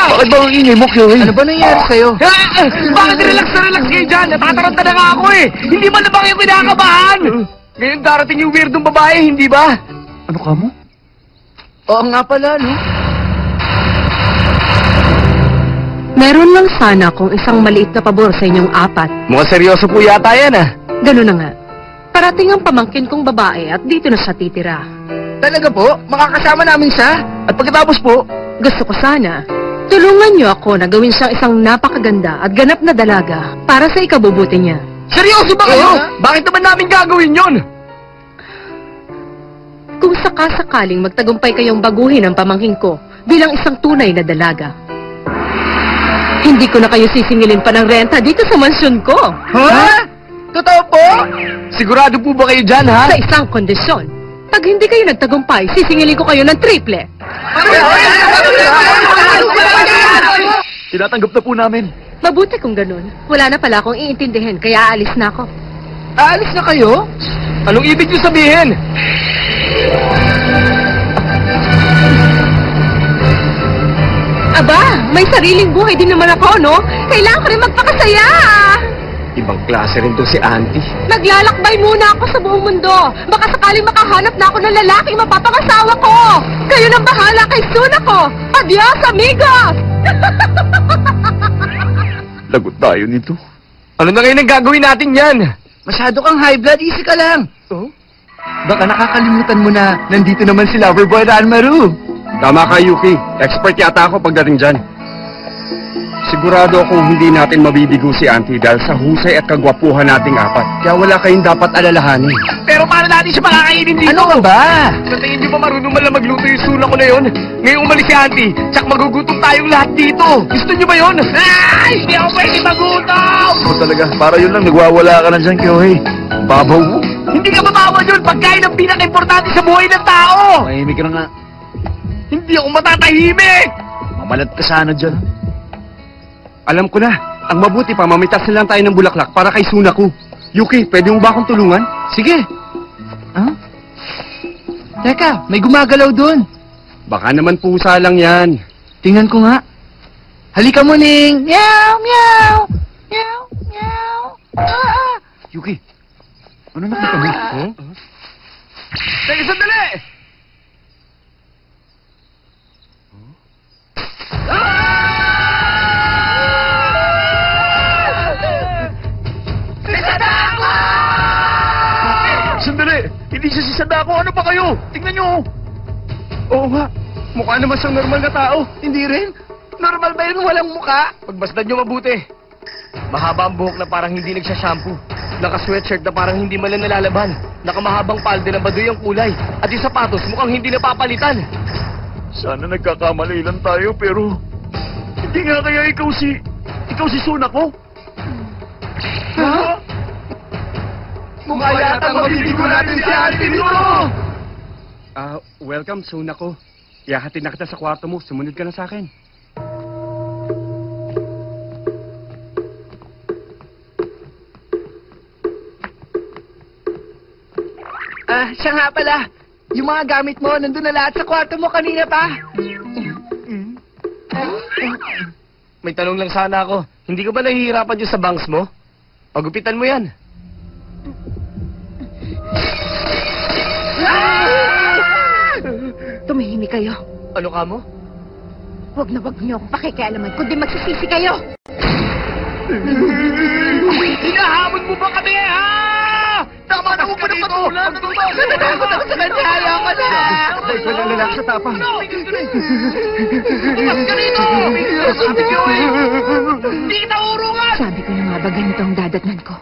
Bakit ba ang ingay mo, Chloe? Ano ba nangyari sa'yo? Bakit relax na relax kayo dyan? Natataranta na nga ako eh! Hindi man na ba kayo kinakabahan? Ngayon darating yung weirdong babae, hindi ba? Ano ka mo? Oo nga pala, no? Meron lang sana kung isang maliit na pabor sa inyong apat. Mukhang seryoso po yata yan ah. Ganun na nga. Parating ang pamangkin kong babae at dito na siya titira. Talaga po? Makakasama namin siya? At pagkatapos po, Gusto ko sana, tulungan niyo ako na gawin siyang isang napakaganda at ganap na dalaga para sa ikabubuti niya. seryoso ba kayo? Bakit naman namin gagawin yon? Kung sakasakaling magtagumpay kayong baguhin ang pamangkin ko bilang isang tunay na dalaga, hindi ko na kayo sisingilin pa ng renta dito sa mansyon ko. Ha? Totoo po? Sigurado po ba kayo dyan, ha? Sa isang kondisyon. Pag hindi kayo nagtagumpay, sisingilin ko kayo ng triple. Tinatanggap na po namin. Mabuti kung ganun. Wala na pala akong iintindihin, kaya aalis na ako. Aalis na kayo? Anong ibig niyo sabihin? Aba, may sariling buhay din naman ako, no? Kailangan ko rin magpakasaya. Ibang klase rin to si Auntie. Naglalakbay muna ako sa buong mundo. Baka sakaling makahanap na ako ng lalaking mapapangasawa ko. Kayo nang bahala kay Suna ko. Adios, amigos! Lagot tayo nito. Ano na ngayon ang gagawin natin yan? Masyado kang high blood, easy ka lang. Oh? Baka nakakalimutan mo na nandito naman si Loverboy Ranmaru. Tama ka, Yuki. Expert yata ako pagdating dyan. Sigurado akong hindi natin mabibigo si Auntie dahil sa husay at kagwapuhan nating apat. Kaya wala kayong dapat alalahanin. Pero paano natin siya makakainin dito? Ano ka ba? Sa tingin di ba marunong man lang magluto yung suna ko na yun? Ngayong umalis si Auntie, tsak magugutom tayong lahat dito. Gusto niyo ba yun? Ay! Hindi ako pwede magutom! Ikaw talaga, para yun lang, nagwawala ka na dyan, Kyohei. Babaw mo. Hindi ka mabawa yun! Pagkain ang pinaka-importante sa buhay ng tao! Mahimik ka na nga. Hindi ako matatahimik! Mamalat ka sana dyan. Alam ko na. Ang mabuti pa, mamitas na lang tayo ng bulaklak para kay Suna ko. Yuki, pwede mo ba akong tulungan? Sige. Ah? Teka, may gumagalaw doon. Baka naman pusa lang yan. Tingnan ko nga. Halika mo, Ning. Meow, meow. Meow, meow. Ah! Yuki, ano nakita mo? Huh? Teka, sandali! Sandali! Hindi siya si Sadako! Ano ba kayo? Tingnan nyo! Oo nga. Mukha naman siyang normal na tao. Hindi rin. Normal ba yun walang muka? Pagmasdan nyo mabuti. Mahaba ang buhok na parang hindi nagsashampoo. Naka-sweatshirt na parang hindi man lang nalalaban. Nakamahabang palde ng baduy ang kulay. At yung sapatos mukhang hindi napapalitan. Sana nagkakamali lang tayo, pero... Hindi nga kaya ikaw si Suna ko? Ha? Mukha yata mabibigo natin si Auntie dito! Welcome, Suna ko. Iyahatid na kita sa kwarto mo. Sumunod ka na sa akin. Siya nga pala. Yung mga gamit mo, nandun na lahat sa kwarto mo kanina pa. May tanong lang sana ako. Hindi ka ba nahihirapan dyan sa bangs mo? Pagupitan mo yan. Tumahimik kayo. Ano ka mo? Huwag na huwag niyo akong pakikialaman, kundi magsisisi kayo. Hinahamon mo ba kami, ha? Tama na mo pa ng patulan! Natatakot ako sa kanya. Ayoko na. Ay, ka lang lalaki sa tapang. Tumas ka rito! Sabi ko eh! Hindi kita urungan! Sabi ko na nga ba ganito ang dadatnan ko.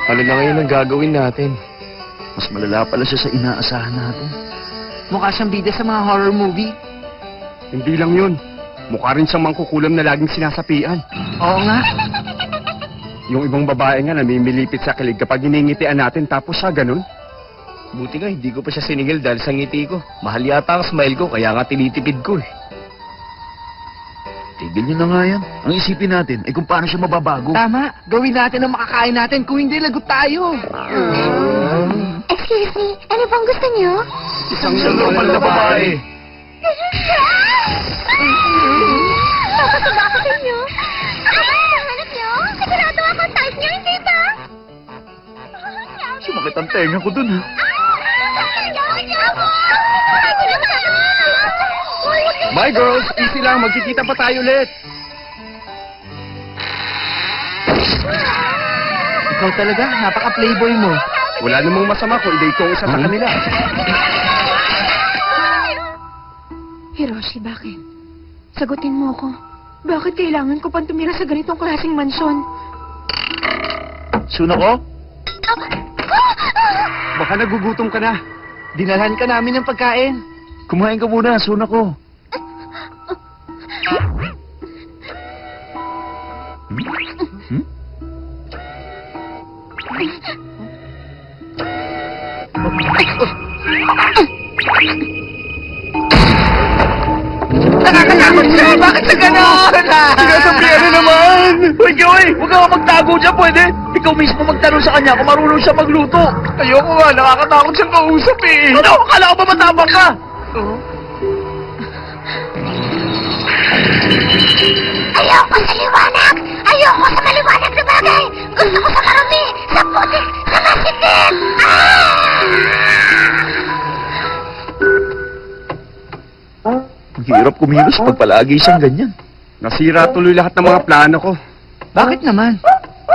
Ano na ngayon ang gagawin natin? Mas malala pala siya sa inaasahan natin. Mukha siyang bida sa mga horror movie. Hindi lang yun. Mukha rin siyang mangkukulam na laging sinasapian. Oo nga. Yung ibang babae nga namimilipit sa kilig kapag hiningitian natin tapos siya ganun. Buti nga, hindi ko pa siya siningil dahil sa ngiti ko. Mahal yata ang smile ko, kaya nga tinitipid ko eh. Tigil niyo na nga yan. Ang isipin natin ay kung paano siya mababago. Tama, gawin natin ang makakain natin. Kung hindi, lagot tayo. Excuse me, ano bang gusto niyo? Isang normal na babae. Nakasaba ako sa inyo. Ako ba yung nahanap niyo? Sigurado ako ang type niyo, hindi ba? Sumakit ang tenga ko dun. My girls, easy lang. Magkikita pa tayo ulit. Ikaw talaga, napaka-playboy mo. Wala namang masama kung i-date ko ang isa sa kanila. Hiroshi, bakit? Sagutin mo ako. Bakit kailangan ko pang tumira sa ganitong klaseng mansyon? Sunako? Baka nagugutom ka na. Dinalhan ka namin ng pagkain. Kumain ka muna, Sunako. Nakakatakot siya! Bakit sa ganon? Sinasabihan na naman! Hoy, Joey! Huwag ka magtago dyan, pwede? Ikaw mismo magtanong sa kanya kung marunong siya magluto. Ayoko nga, nakakatakot siyang kausap eh. Ano? Akala ko ba matapang ka? Ayoko sa liwanag! Ayoko sa maliwanag na bagay! Gusto ko sa marami, sa putik, sa masitin! Ang hirap kumilos pag palagi siyang ganyan. Nasira tuloy lahat ng mga plano ko. Bakit naman?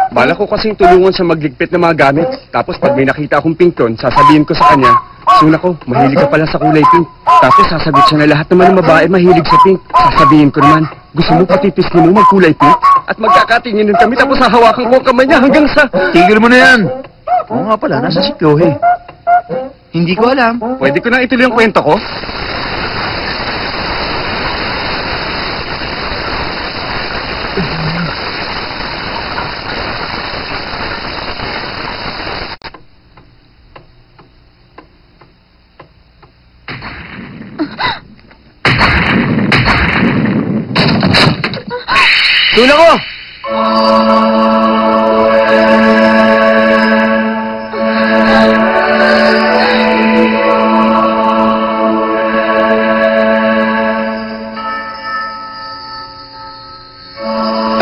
Bala ko kasing tulungan sa magligpit ng mga gamit. Tapos pag may nakita akong pink doon, sasabihin ko sa kanya, Suna ko, mahilig ka pala sa kulay pink. Tapos sasagot siya na lahat naman ng babae mahilig sa pink. Sasabihin ko naman, gusto mo patipiskin mo magkulay pink? At magkakatingin kami tapos hahawakan ko ang kamay niya hanggang sa... Tigil mo na yan! Oo nga pala, nasa si Kyohei. Hindi ko alam. Pwede ko na ituloy ang kwento ko? Tula ko!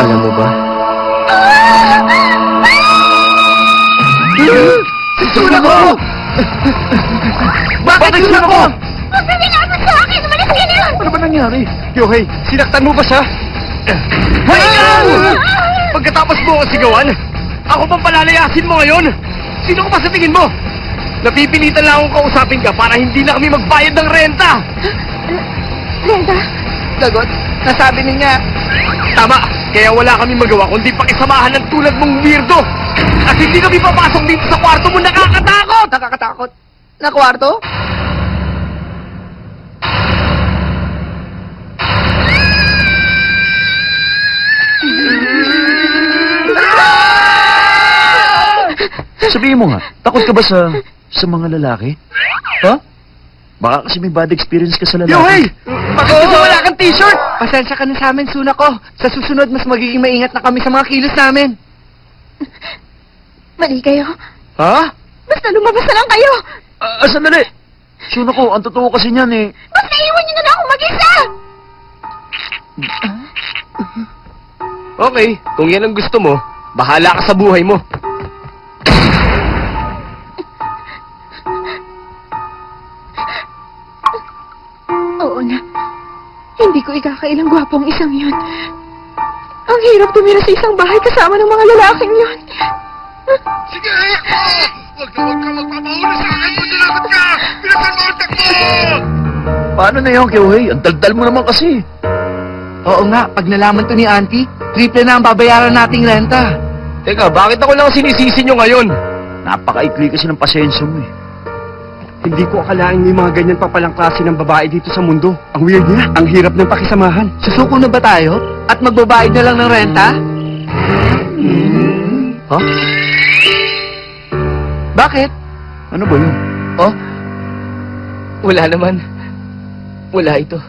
Alam mo ba? Tula ko! Bakit tula ko? Huwag na nilaman sa akin! Umalis ka na! Ano ba nangyari? Yohei, sinaktan mo ba siya? Ikaw! Pagkatapos mo ako sigawan, ako bang palalayasin mo ngayon? Sino ka ba sa tingin mo? Napipilitan lang akong kausapin ka para hindi na kami magbayad ng renta! Renta? Lagot, nasabi niya. Tama, kaya wala kami magawa kundi pakisamahan ng tulad mong weirdo! At hindi kami papasok dito sa kwarto mo, nakakatakot! Nakakatakot. Na kwarto? Sabihin mo nga, takot ka ba sa mga lalaki? Ha? Baka kasi may bad experience ka sa lalaki. Yohei! Bakit kasi wala kang t-shirt? Pasensya ka na sa amin, Suna ko. Sa susunod, mas magiging maingat na kami sa mga kilos namin. Mali kayo. Ha? Basta lumabas na lang kayo. Sandali! Suna ko, ang totoo kasi niyan eh. Basta iwan niyo na lang ako mag-isa. Okay, kung yan ang gusto mo, bahala ka sa buhay mo. Oo na. Hindi ko ikakailang gwapong isang yun. Ang hirap tumira sa isang bahay kasama ng mga lalaking yun. Sige! Huwag ka magpapahuli sa akin! Magdalagot ka! Pinasan mo ang takbo! Paano na yun, Kyohei? Ang daldal mo naman kasi. Oo nga, pag nalaman to ni Auntie, triple na ang babayaran nating renta. Teka, bakit ako lang sinisisi nyo ngayon? Napakaikli kasi ng pasensya mo eh. Hindi ko akalaing may mga ganyan pa palang klase ng babae dito sa mundo. Ang weird niya, ang hirap ng pakisamahan. Susuko na ba tayo? At magbabayad na lang ng renta? Ha? Bakit? Ano ba yun? Oh? Wala naman. Wala ito.